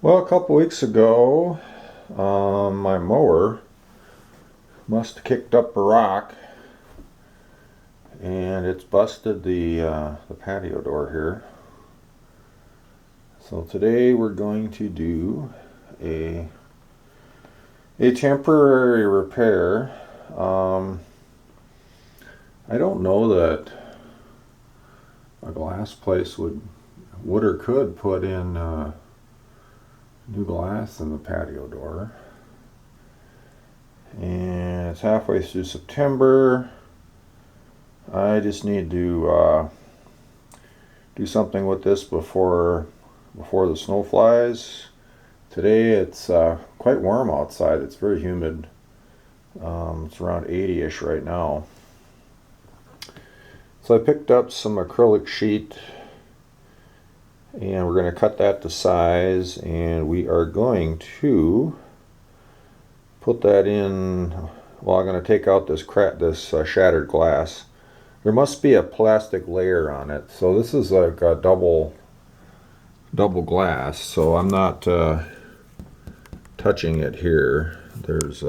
Well, a couple weeks ago, my mower must have kicked up a rock, and it's busted the patio door here. So today we're going to do a temporary repair. I don't know that a glass place would or could put in new glass in the patio door. And it's halfway through September. I just need to do something with this before the snow flies. Today it's quite warm outside. It's very humid. It's around 80-ish right now. So I picked up some acrylic sheet, and we're going to cut that to size, and we are going to put that in. Well, I'm going to take out this shattered glass. There must be a plastic layer on it, so this is like a double glass, so I'm not touching it here. There's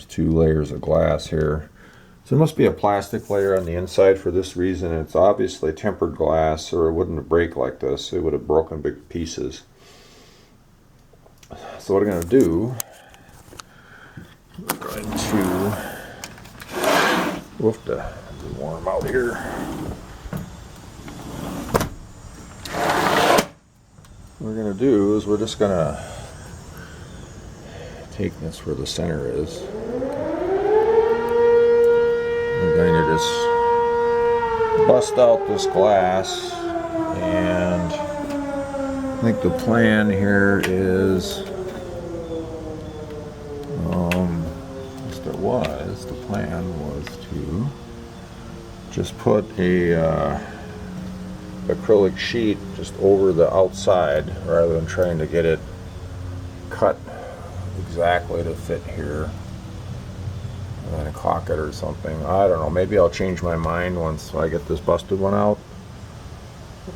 two layers of glass here. So there must be a plastic layer on the inside for this reason. It's obviously tempered glass, or it wouldn't break like this. It would have broken big pieces. So what I'm going to do, we're going to, woof, to be warm out here. What we're going to do is we're just going to take this where the center is. We're going to just bust out this glass, and I think the plan here is, the plan was to just put a acrylic sheet just over the outside rather than trying to get it cut exactly to fit here and caulk it or something. I don't know, maybe I'll change my mind once I get this busted one out,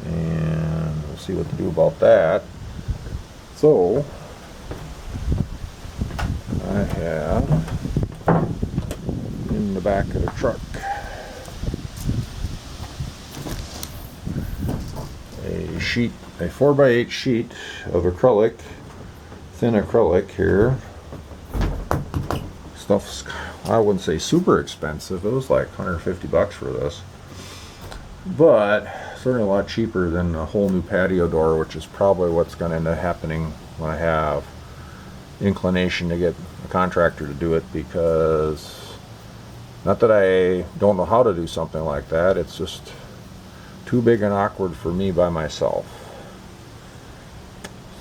and we'll see what to do about that. So I have in the back of the truck a 4x8 sheet of acrylic, thin acrylic here. Stuff's, I wouldn't say super expensive. It was like 150 bucks for this, but certainly a lot cheaper than a whole new patio door, which is probably what's going to end up happening when I have inclination to get a contractor to do it, because not that I don't know how to do something like that, it's just too big and awkward for me by myself.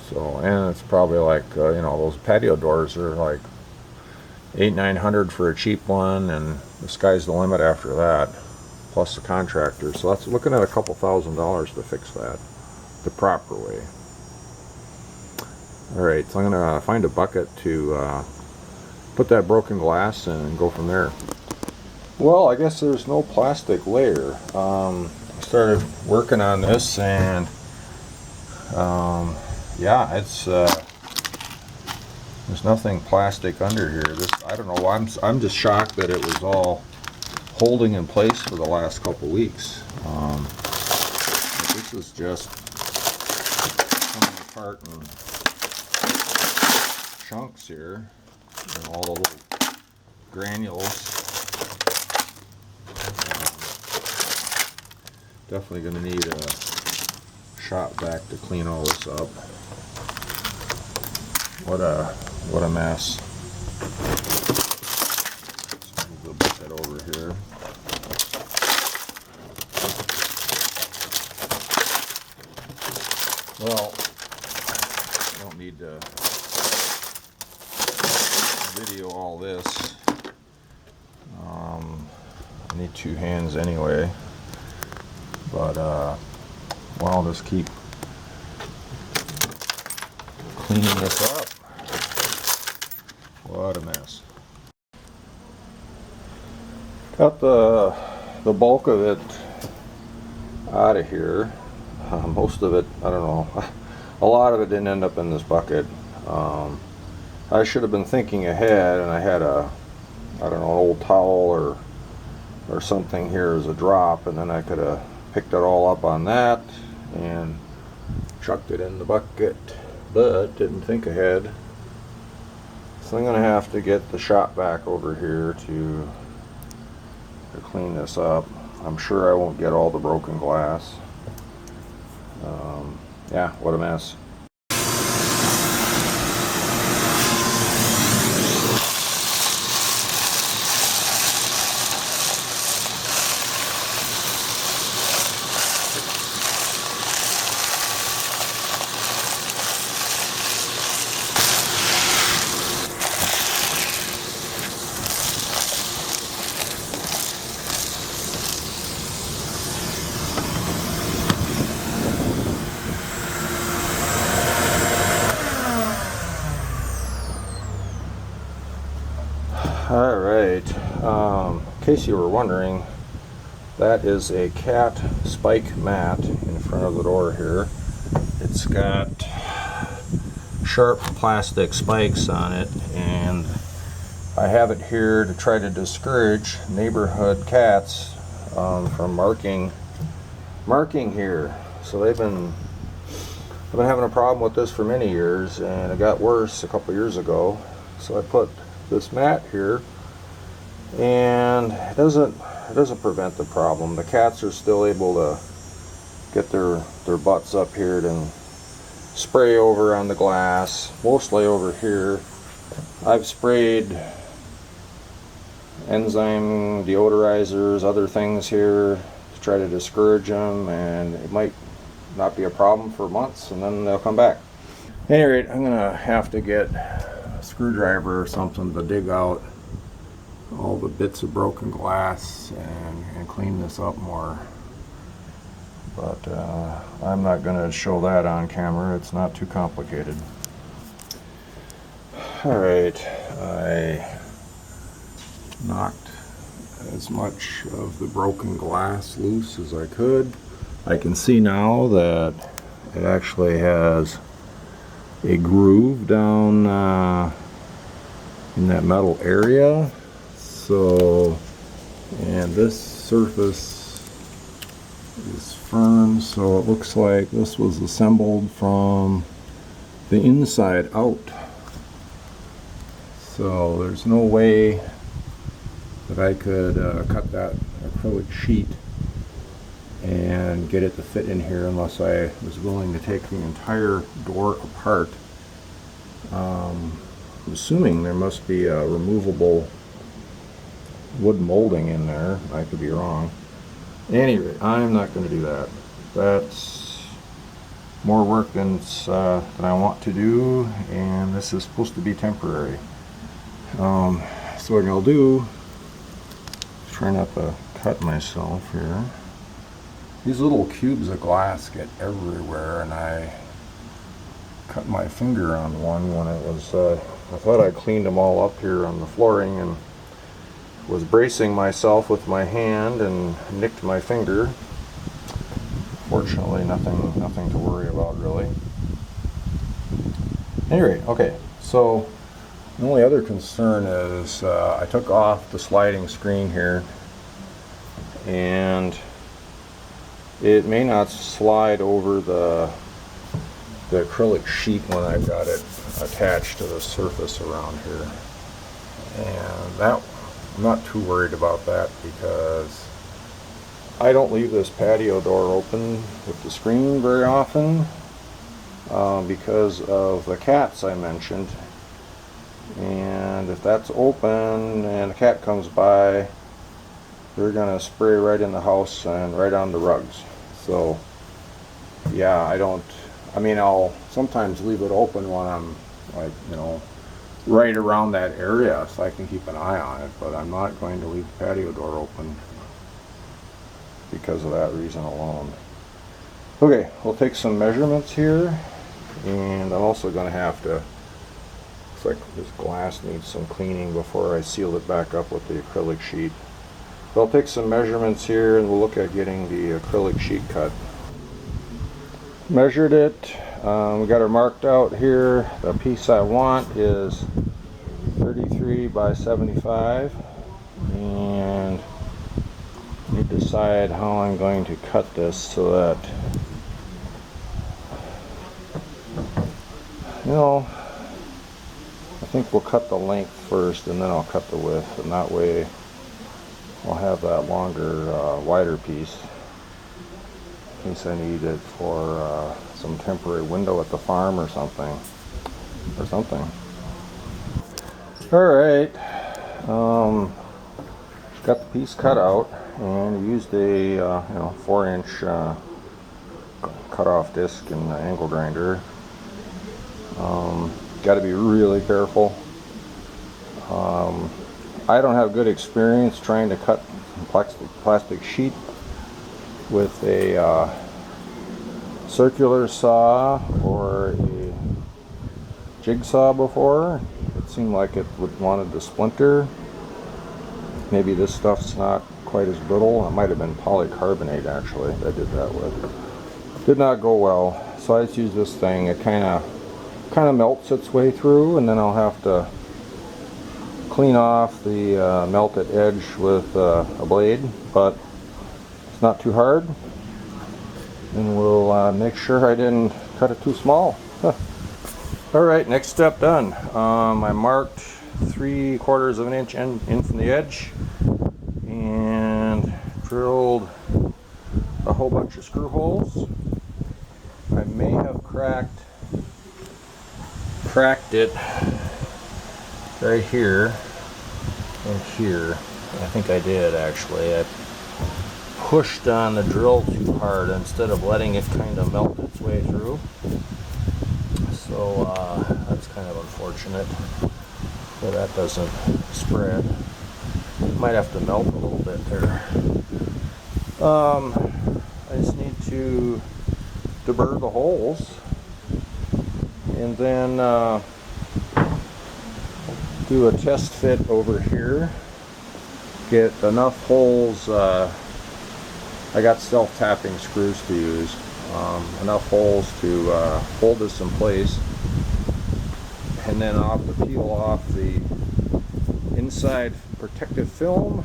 So, and it's probably like those patio doors are like $800-900 for a cheap one, and the sky's the limit after that, plus the contractor. So that's looking at a couple $1,000s to fix that the proper way. Alright, so I'm going to find a bucket to put that broken glass in and go from there. Well, I guess there's no plastic layer. I started working on this, and yeah, it's there's nothing plastic under here. This, I don't know, I'm just shocked that it was all holding in place for the last couple weeks. This is just coming apart in chunks here, and all the little granules. Definitely going to need a shop vac to clean all this up. What a mess. Let's move the bucket over here. Well, I don't need to video all this. I need two hands anyway. But well, I'll just keep cleaning this up. What a mess. Got the bulk of it out of here. Most of it, I don't know. a lot of it didn't end up in this bucket. I should have been thinking ahead, and I had a, I don't know, an old towel or something here as a drop, and then I could have picked it all up on that and chucked it in the bucket, but didn't think ahead. So I'm gonna have to get the shop vac over here to clean this up. I'm sure I won't get all the broken glass. Yeah, what a mess. Alright, in case you were wondering, that is a cat spike mat in front of the door here. It's got sharp plastic spikes on it, and I have it here to try to discourage neighborhood cats from marking here. So I've been having a problem with this for many years, and it got worse a couple years ago. So I put this mat here, and it doesn't prevent the problem. The cats are still able to get their butts up here and spray over on the glass, mostly over here. I've sprayed enzyme deodorizers, other things here to try to discourage them, and it might not be a problem for months, and then they'll come back. At any rate, I'm gonna have to get a screwdriver or something to dig out all the bits of broken glass and clean this up more. But I'm not going to show that on camera. It's not too complicated. Alright, I knocked as much of the broken glass loose as I could. I can see now that it actually has a groove down in that metal area. So, and this surface is firm, so it looks like this was assembled from the inside out. So there's no way that I could cut that acrylic sheet and get it to fit in here unless I was willing to take the entire door apart. I'm assuming there must be a removable wood molding in there. I could be wrong. Anyway, I'm not going to do that. That's more work than I want to do, and this is supposed to be temporary. So what I'll do, try not to cut myself here. These little cubes of glass get everywhere, and I cut my finger on one when it was, I thought I cleaned them all up here on the flooring, and was bracing myself with my hand and nicked my finger. Fortunately, nothing to worry about really. Anyway, okay, so the only other concern is I took off the sliding screen here, and it may not slide over the acrylic sheet when I've got it attached to the surface around here. And that, I'm not too worried about that because I don't leave this patio door open with the screen very often because of the cats I mentioned. And if that's open and a cat comes by, they're gonna spray right in the house and right on the rugs. So yeah, I mean I'll sometimes leave it open when I'm like, you know, right around that area so I can keep an eye on it, but I'm not going to leave the patio door open because of that reason alone. Okay, we'll take some measurements here, and I'm also going to have to, looks like this glass needs some cleaning before I seal it back up with the acrylic sheet. So I'll take some measurements here and we'll look at getting the acrylic sheet cut. Measured it We got her marked out here. The piece I want is 33 by 75, and I need to decide how I'm going to cut this so that, you know, I think we'll cut the length first and then I'll cut the width, and that way I'll have that longer, wider piece in case I need it for some temporary window at the farm or something. Alright, got the piece cut out and used a 4-inch cut-off disc and angle grinder. Got to be really careful. I don't have good experience trying to cut plastic sheet with a circular saw or a jigsaw before. It seemed like it wanted to splinter. Maybe this stuff's not quite as brittle. It might have been polycarbonate actually that I did that with. Did not go well, so I just used this thing. It kind of melts its way through, and then I'll have to clean off the melted edge with a blade, but it's not too hard, and we'll make sure I didn't cut it too small. Alright, next step done. I marked 3/4 of an inch in from the edge and drilled a whole bunch of screw holes. I may have cracked it right here and here. I think I did actually. I pushed on the drill too hard instead of letting it kind of melt its way through. So that's kind of unfortunate. So that doesn't spread. Might have to melt a little bit there. I just need to deburr the holes and then do a test fit over here. Get enough holes. I got self-tapping screws to use. Enough holes to hold this in place, and then I'll have to peel off the inside protective film,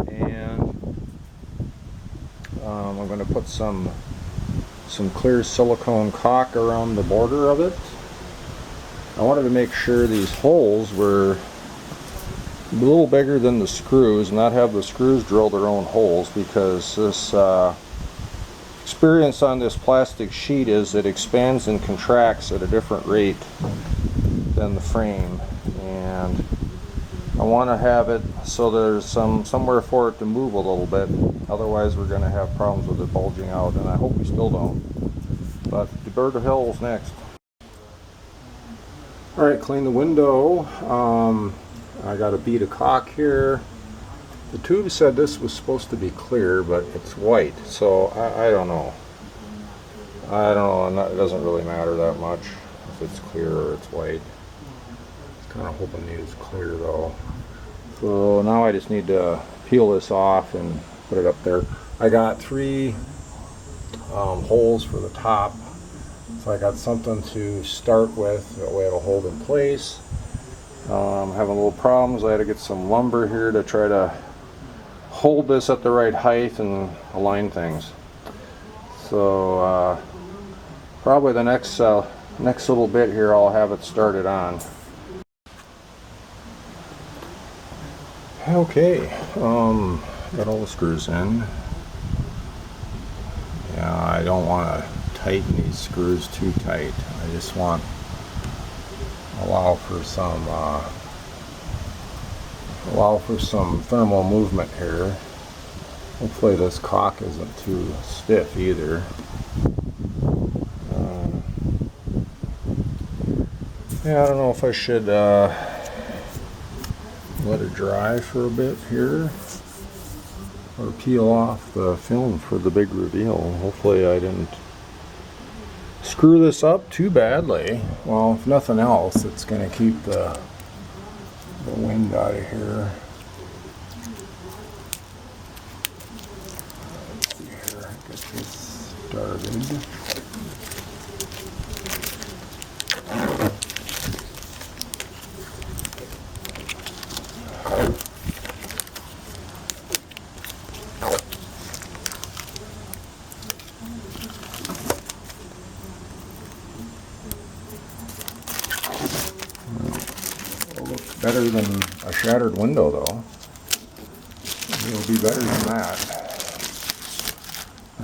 and I'm going to put some clear silicone caulk around the border of it. I wanted to make sure these holes were a little bigger than the screws, not have the screws drill their own holes, because this experience on this plastic sheet is it expands and contracts at a different rate than the frame, and I want to have it so there's somewhere for it to move a little bit. Otherwise we're going to have problems with it bulging out, and I hope we still don't. But deburr the holes next. Alright, clean the window. I got a bead of caulk here. The tube said this was supposed to be clear, but it's white, so I don't know. It doesn't really matter that much if it's clear or it's white. Kind of hoping it is clear though. So now I just need to peel this off and put it up there. I got 3 holes for the top, so I got something to start with. That way it'll hold in place. I'm having little problems. I had to get some lumber here to try to hold this at the right height and align things. So probably the next little bit here I'll have it started on. Okay, got all the screws in. Yeah, I don't want to tighten these screws too tight. I just want to allow for some thermal movement here. Hopefully this caulk isn't too stiff either. Yeah, I don't know if I should let it dry for a bit here, or peel off the film for the big reveal. Hopefully I didn't screw this up too badly. Well, if nothing else, it's going to keep the wind out of here. Let's see here, get this started. better than a shattered window, though. It'll be better than that.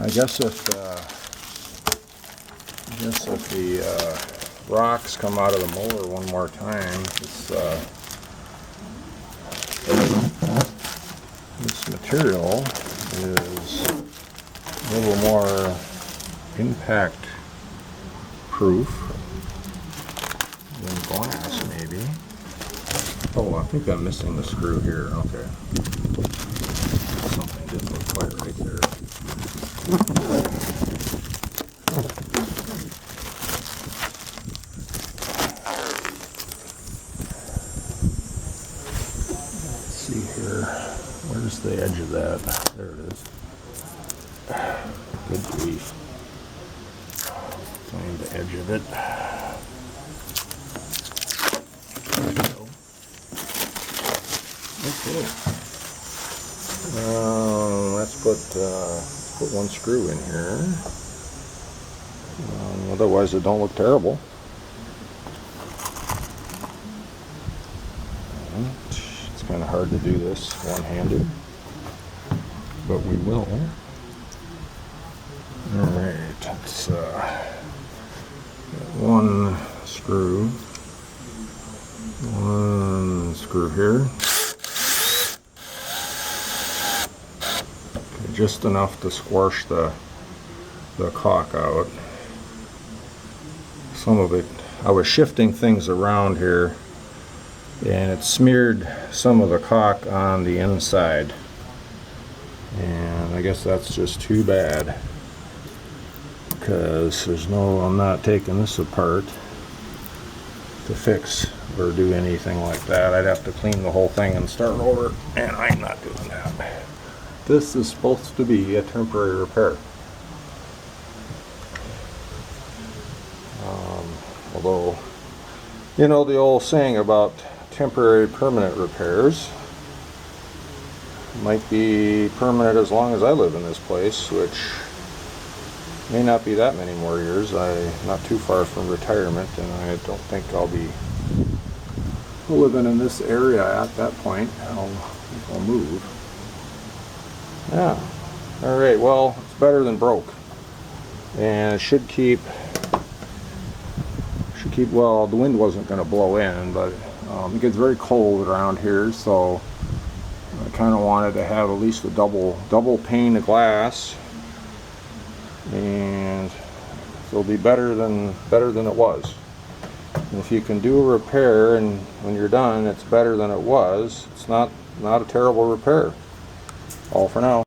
I guess if the rocks come out of the mower one more time, this material is a little more impact proof than glass, maybe. Oh, I think I'm missing the screw here. Okay. Something didn't look quite right there. Let's see here. Where's the edge of that? There it is. Good grief. Find the edge of it. Okay. Let's put one screw in here. Otherwise, it don't look terrible. It's kind of hard to do this one-handed, but we will. All right. Let's one screw here. Just enough to squash the caulk out. Some of it, I was shifting things around here and it smeared some of the caulk on the inside, and I guess that's just too bad, because I'm not taking this apart to fix or do anything like that. I'd have to clean the whole thing and start over, and I'm not doing that. This is supposed to be a temporary repair. Although, you know the old saying about temporary permanent repairs, might be permanent as long as I live in this place, which may not be that many more years. I'm not too far from retirement, and I don't think I'll be living in this area at that point. I'll move. Yeah. All right. Well, it's better than broke, and it should keep. Well, the wind wasn't going to blow in, but it gets very cold around here, so I kind of wanted to have at least a double pane of glass, and it'll be better than it was. And if you can do a repair, and when you're done, it's better than it was, it's not a terrible repair. All for now.